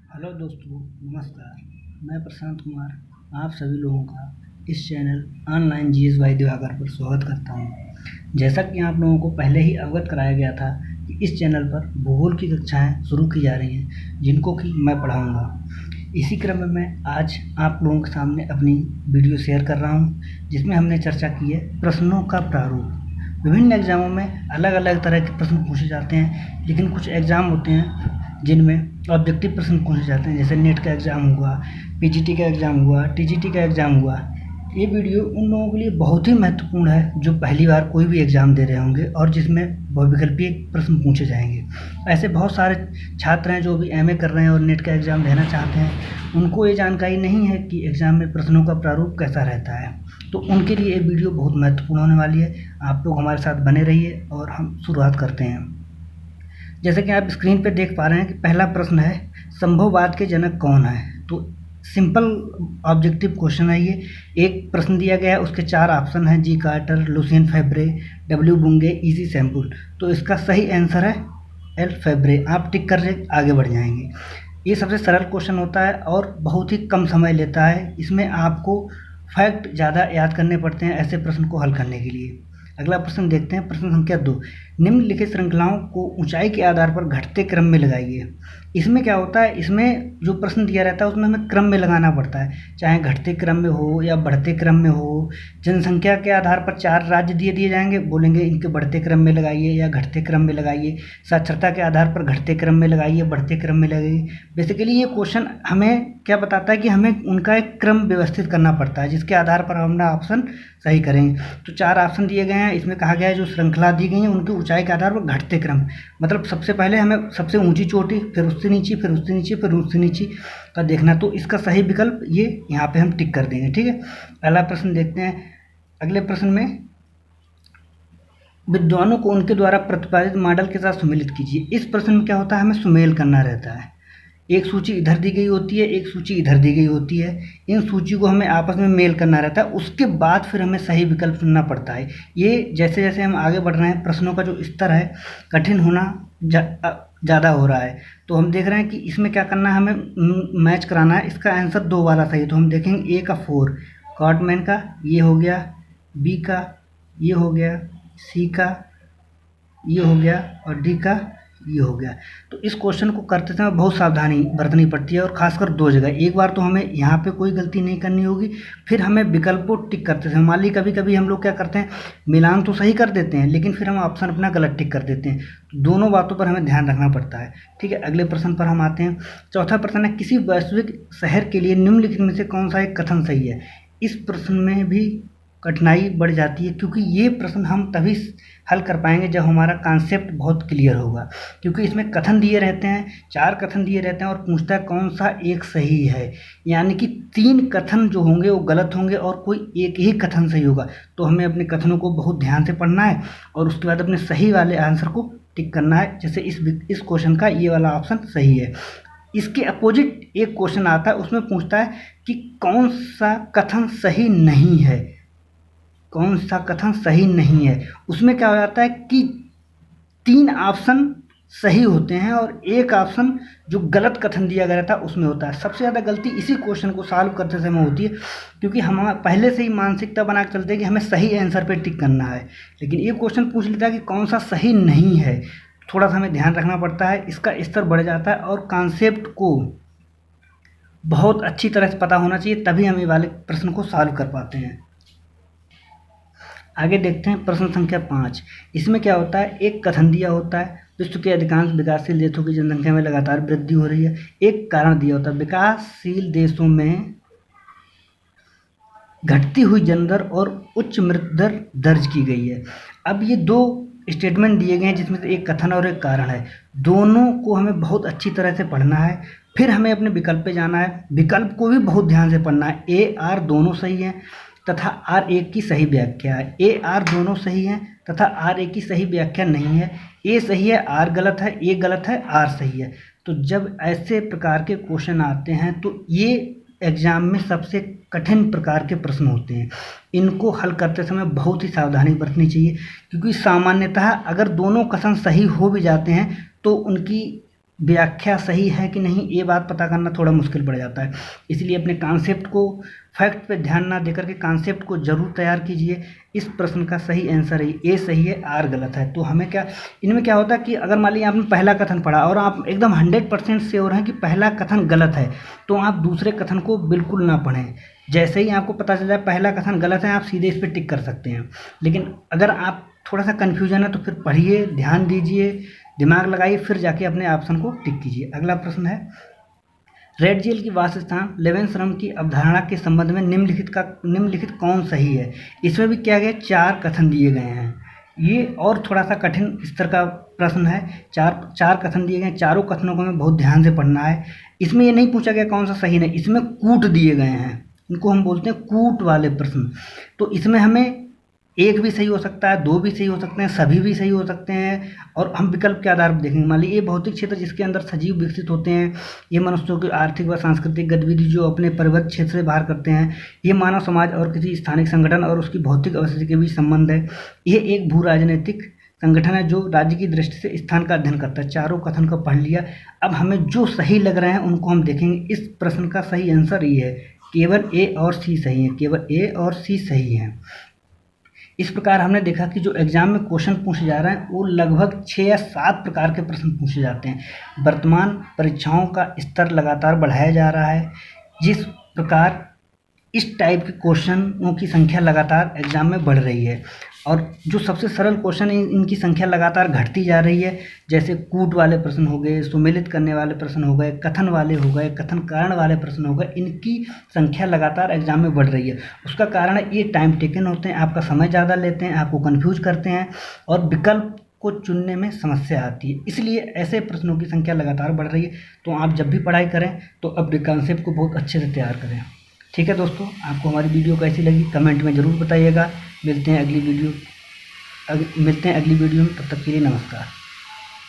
Hello दोस्तों, नमस्कार। मैं प्रशांत कुमार आप सभी लोगों का इस channel online GS by Diwakar पर स्वागत करता हूं। जैसा कि आप लोगों को पहले ही अवगत कराया गया था कि इस चैनल पर भूगोल की कक्षाएं शुरू की जा रही हैं, जिनको कि मैं पढ़ाऊंगा। इसी क्रम में मैं आज आप लोगों के सामने अपनी वीडियो शेयर कर रहा हूं, जिसमें हमने चर्चा की है प्रश्नों का प्रारूप। विभिन्न एग्ज़ामों में अलग अलग तरह के प्रश्न पूछे जाते हैं, लेकिन कुछ एग्ज़ाम होते हैं जिनमें ऑब्जेक्टिव प्रश्न पूछे जाते हैं, जैसे नेट का एग्ज़ाम हुआ, पीजीटी का एग्ज़ाम हुआ, टीजीटी का एग्ज़ाम हुआ। ये वीडियो उन लोगों के लिए बहुत ही महत्वपूर्ण है जो पहली बार कोई भी एग्ज़ाम दे रहे होंगे और जिसमें बहुविकल्पीय प्रश्न पूछे जाएंगे। ऐसे बहुत सारे छात्र हैं जो भी एमए कर रहे हैं और नेट का एग्ज़ाम देना चाहते हैं, उनको ये जानकारी नहीं है कि एग्ज़ाम में प्रश्नों का प्रारूप कैसा रहता है। तो उनके लिए ये वीडियो बहुत महत्वपूर्ण होने वाली है। आप लोग हमारे साथ बने रहिए और हम शुरुआत करते हैं। जैसे कि आप स्क्रीन पे देख पा रहे हैं कि पहला प्रश्न है, संभववाद के जनक कौन है। तो सिंपल ऑब्जेक्टिव क्वेश्चन है ये। एक प्रश्न दिया गया है, उसके 4 ऑप्शन हैं, G Carter, Lucien Febvre, W Bunge, E G Semple. तो इसका सही आंसर है एल फैब्रे। आप टिक कर आगे बढ़ जाएंगे। ये सबसे सरल क्वेश्चन होता है और बहुत ही कम समय लेता है। इसमें आपको फैक्ट ज़्यादा याद करने पड़ते हैं ऐसे प्रश्न को हल करने के लिए। अगला प्रश्न देखते हैं, प्रश्न संख्या 2। निम्नलिखित श्रृंखलाओं को ऊंचाई के आधार पर घटते क्रम में लगाइए। इसमें क्या होता है, इसमें जो प्रश्न दिया रहता है उसमें हमें क्रम में लगाना पड़ता है, चाहे घटते क्रम में हो या बढ़ते क्रम में हो। जनसंख्या के आधार पर 4 राज्य दिए जाएंगे, बोलेंगे इनके बढ़ते क्रम में लगाइए या घटते क्रम में लगाइए। साक्षरता के आधार पर घटते क्रम में लगाइए, बढ़ते क्रम में लगाइए। बेसिकली ये क्वेश्चन हमें क्या बताता है कि हमें उनका एक क्रम व्यवस्थित करना पड़ता है, जिसके आधार पर हम अपना ऑप्शन सही करेंगे। तो 4 ऑप्शन दिए गए हैं। इसमें कहा गया है जो श्रृंखला दी गई है उनकी ऊंचाई के आधार पर घटते क्रम, मतलब सबसे पहले हमें सबसे ऊंची चोटी, फिर उससे नीची, फिर उससे नीचे, फिर उससे नीची का देखना। तो इसका सही विकल्प ये यहाँ पे हम टिक कर देंगे। ठीक है, अगला प्रश्न देखते हैं। अगले प्रश्न में, विद्वानों को उनके द्वारा प्रतिपादित मॉडल के साथ सुमेलित कीजिए। इस प्रश्न में क्या होता है, हमें सुमेल करना रहता है। एक सूची इधर दी गई होती है, एक सूची इधर दी गई होती है। इन सूची को हमें आपस में मेल करना रहता है, उसके बाद फिर हमें सही विकल्प चुनना पड़ता है। ये जैसे जैसे हम आगे बढ़ रहे हैं, प्रश्नों का जो स्तर है कठिन होना ज़्यादा हो रहा है। तो हम देख रहे हैं कि इसमें क्या करना है, हमें मैच कराना है। इसका आंसर 2 वाला सही है, तो हम देखेंगे ए का 4, कॉटमैन का ये हो गया, बी का ये हो गया, सी का ये हो गया और डी का ये हो गया। तो इस क्वेश्चन को करते समय बहुत सावधानी बरतनी पड़ती है और खासकर 2 जगह। एक बार तो हमें यहाँ पे कोई गलती नहीं करनी होगी, फिर हमें विकल्पों टिक करते समय, मान ली कभी कभी हम लोग क्या करते हैं, मिलान तो सही कर देते हैं लेकिन फिर हम ऑप्शन अपना गलत टिक कर देते हैं। तो दोनों बातों पर हमें ध्यान रखना पड़ता है। ठीक है, अगले प्रश्न पर हम आते हैं। चौथा प्रश्न है, किसी वैश्विक शहर के लिए निम्नलिखित में से कौन सा एक कथन सही है। इस प्रश्न में भी कठिनाई बढ़ जाती है, क्योंकि ये प्रश्न हम तभी हल कर पाएंगे जब हमारा कॉन्सेप्ट बहुत क्लियर होगा। क्योंकि इसमें कथन दिए रहते हैं, 4 कथन दिए रहते हैं और पूछता है कौन सा एक सही है, यानी कि 3 कथन जो होंगे वो गलत होंगे और कोई एक ही कथन सही होगा। तो हमें अपने कथनों को बहुत ध्यान से पढ़ना है और उसके बाद अपने सही वाले आंसर को टिक करना है। जैसे इस क्वेश्चन का ये वाला ऑप्शन सही है। इसके अपोजिट एक क्वेश्चन आता है, उसमें पूछता है कि कौन सा कथन सही नहीं है, कौन सा कथन सही नहीं है। उसमें क्या हो जाता है कि 3 ऑप्शन सही होते हैं और एक ऑप्शन जो गलत कथन दिया गया था उसमें होता है। सबसे ज़्यादा गलती इसी क्वेश्चन को सॉल्व करते समय होती है, क्योंकि हम पहले से ही मानसिकता बना के चलते हैं कि हमें सही आंसर पे टिक करना है, लेकिन ये क्वेश्चन पूछ लेता है कि कौन सा सही नहीं है। थोड़ा सा हमें ध्यान रखना पड़ता है, इसका स्तर बढ़ जाता है और कॉन्सेप्ट को बहुत अच्छी तरह से पता होना चाहिए, तभी हम ये वाले प्रश्न को सॉल्व कर पाते हैं। आगे देखते हैं प्रश्न संख्या 5। इसमें क्या होता है, एक कथन दिया होता है, विश्व के अधिकांश विकासशील देशों की जनसंख्या में लगातार वृद्धि हो रही है। एक कारण दिया होता है, विकासशील देशों में घटती हुई जन्म दर और उच्च मृत्यु दर दर्ज की गई है। अब ये 2 स्टेटमेंट दिए गए हैं जिसमें से एक कथन और एक कारण है। दोनों को हमें बहुत अच्छी तरह से पढ़ना है, फिर हमें अपने विकल्प पे जाना है। विकल्प को भी बहुत ध्यान से पढ़ना है। ए आर दोनों सही हैं तथा आर एक की सही व्याख्या है। ए आर दोनों सही हैं तथा आर एक की सही व्याख्या नहीं है। ए सही है, आर गलत है, ए गलत है, आर सही है। तो जब ऐसे प्रकार के क्वेश्चन आते हैं तो ये एग्जाम में सबसे कठिन प्रकार के प्रश्न होते हैं। इनको हल करते समय बहुत ही सावधानी बरतनी चाहिए, क्योंकि सामान्यतः अगर दोनों कथन सही हो भी जाते हैं तो उनकी व्याख्या सही है कि नहीं, ये बात पता करना थोड़ा मुश्किल पड़ जाता है। इसलिए अपने कॉन्सेप्ट को, फैक्ट पे ध्यान ना देकर के कॉन्सेप्ट को जरूर तैयार कीजिए। इस प्रश्न का सही आंसर है ए सही है, आर गलत है। तो हमें क्या, इनमें क्या होता है कि अगर मान लीजिए आपने पहला कथन पढ़ा और आप एकदम 100% श्योर हैं कि पहला कथन गलत है, तो आप दूसरे कथन को बिल्कुल ना पढ़ें। जैसे ही आपको पता चल जाए पहला कथन गलत है, आप सीधे इस पर टिक कर सकते हैं। लेकिन अगर आप थोड़ा सा कन्फ्यूजन है तो फिर पढ़िए, ध्यान दीजिए, दिमाग लगाइए, फिर जाके अपने ऑप्शन को टिक कीजिए। अगला प्रश्न है, रेड जेल की वासस्थान लेवेंसरम की अवधारणा के संबंध में निम्नलिखित कौन सही है। इसमें भी क्या गया, 4 कथन दिए गए हैं। ये और थोड़ा सा कठिन स्तर का प्रश्न है। चार कथन दिए गए, चारों कथनों को हमें बहुत ध्यान से पढ़ना है। इसमें ये नहीं पूछा गया कौन सा सही नहीं, इसमें कूट दिए गए हैं, इनको हम बोलते हैं कूट वाले प्रश्न। तो इसमें हमें एक भी सही हो सकता है, 2 भी सही हो सकते हैं, सभी भी सही हो सकते हैं, और हम विकल्प के आधार पर देखेंगे। मान लीजिए ये भौतिक क्षेत्र जिसके अंदर सजीव विकसित होते हैं, ये मनुष्यों की आर्थिक व सांस्कृतिक गतिविधि जो अपने परिवृत्त क्षेत्र से बाहर करते हैं, ये मानव समाज और किसी स्थानिक संगठन और उसकी भौतिक अवस्था के बीच संबंध है, ये एक भू राजनीतिक संगठन है जो राज्य की दृष्टि से स्थान का अध्ययन करता है। चारों कथन को पढ़ लिया। अब हमें जो सही लग रहे हैं उनको हम देखेंगे। इस प्रश्न का सही आंसर ये है, केवल ए और सी सही है, केवल ए और सी सही है। इस प्रकार हमने देखा कि जो एग्जाम में क्वेश्चन पूछे जा रहे हैं वो लगभग 6 या 7 प्रकार के प्रश्न पूछे जाते हैं। वर्तमान परीक्षाओं का स्तर लगातार बढ़ाया जा रहा है। जिस प्रकार इस टाइप के क्वेश्चनों की संख्या लगातार एग्जाम में बढ़ रही है, और जो सबसे सरल क्वेश्चन इनकी संख्या लगातार घटती जा रही है। जैसे कूट वाले प्रश्न हो गए, सुमेलित करने वाले प्रश्न हो गए, कथन वाले हो गए, कथन कारण वाले प्रश्न हो गए, इनकी संख्या लगातार एग्जाम में बढ़ रही है। उसका कारण है ये टाइम टेकन होते हैं, आपका समय ज़्यादा लेते हैं, आपको कन्फ्यूज करते हैं और विकल्प को चुनने में समस्या आती है। इसलिए ऐसे प्रश्नों की संख्या लगातार बढ़ रही है। तो आप जब भी पढ़ाई करें तो अपने कॉन्सेप्ट को बहुत अच्छे से तैयार करें। ठीक है दोस्तों, आपको हमारी वीडियो कैसी लगी कमेंट में ज़रूर बताइएगा। मिलते हैं अगली वीडियो में। तब तक के लिए नमस्कार।